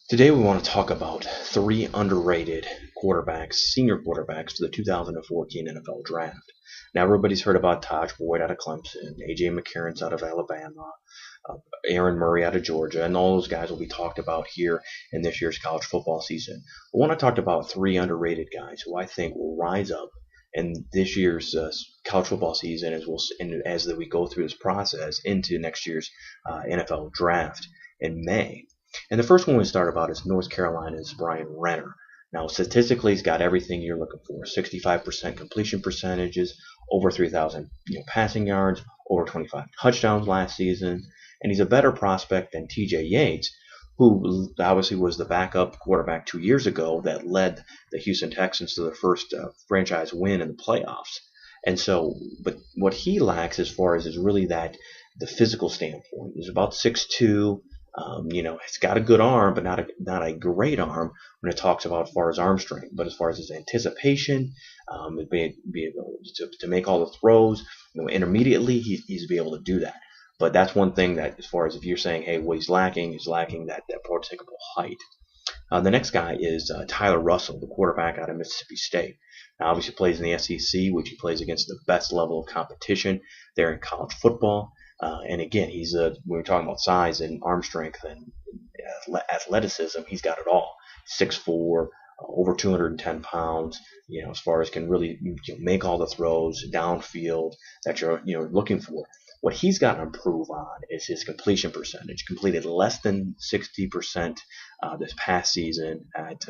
Today we want to talk about three underrated quarterbacks, senior quarterbacks for the 2014 NFL Draft. Now everybody's heard about Taj Boyd out of Clemson, A.J. McCarron's out of Alabama, uh, Aaron Murray out of Georgia, and all those guys will be talked about here in this year's college football season. I want to talk about three underrated guys who I think will rise up in this year's college football season as we go through this process into next year's NFL Draft in May. And the first one we start about is North Carolina's Bryan Renner. Now, statistically, he's got everything you're looking for: 65% completion percentages, over 3,000 passing yards, over 25 touchdowns last season, and he's a better prospect than T.J. Yates, who obviously was the backup quarterback 2 years ago that led the Houston Texans to their first franchise win in the playoffs. And so, but what he lacks as far as is really the physical standpoint. He's about 6'2". He's got a good arm, but not a great arm when it talks about as far as arm strength. But as far as his anticipation, be able to make all the throws, intermediately, he's be able to do that. But that's one thing that, as far as if you're saying, hey, what he's lacking that particular height. The next guy is Tyler Russell, the quarterback out of Mississippi State. Now, obviously plays in the SEC, which he plays against the best level of competition there in college football. And again, when we're talking about size and arm strength and athleticism, he's got it all. 6'4", over 210 pounds. As far as can really make all the throws downfield that you're looking for. What he's got to improve on is his completion percentage. Completed less than 60% this past season at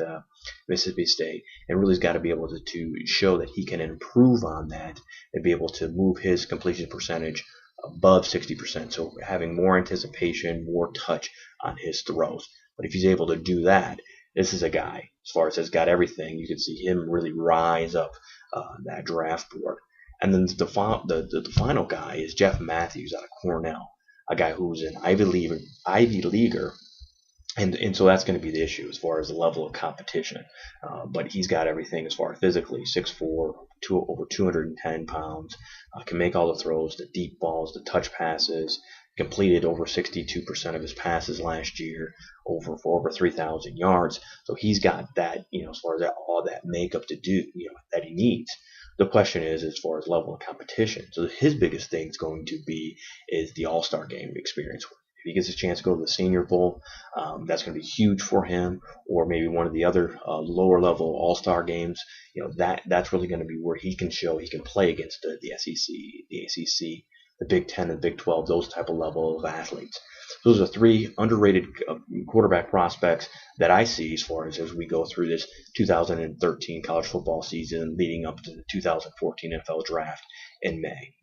Mississippi State, and really's got to be able to show that he can improve on that and be able to move his completion percentage above 60%. So having more anticipation, more touch on his throws. But if he's able to do that, this is a guy, as far as has got everything, you can see him really rise up that draft board. And then the final guy is Jeff Matthews out of Cornell, a guy who's an Ivy Leaguer, and so that's going to be the issue as far as the level of competition. But he's got everything as far as physically: 6'4", over 210 pounds, can make all the throws, the deep balls, the touch passes. Completed over 62% of his passes last year, for over 3,000 yards. So he's got that, as far as all that makeup to do, that he needs. The question is, as far as level of competition. So his biggest thing is going to be the All-Star game experience. If he gets a chance to go to the Senior Bowl, that's going to be huge for him. Or maybe one of the other lower level All-Star games. That's really going to be where he can show he can play against the SEC, the ACC, the Big Ten, and Big 12, those type of level of athletes. Those are three underrated quarterback prospects that I see as far as we go through this 2013 college football season leading up to the 2014 NFL Draft in May.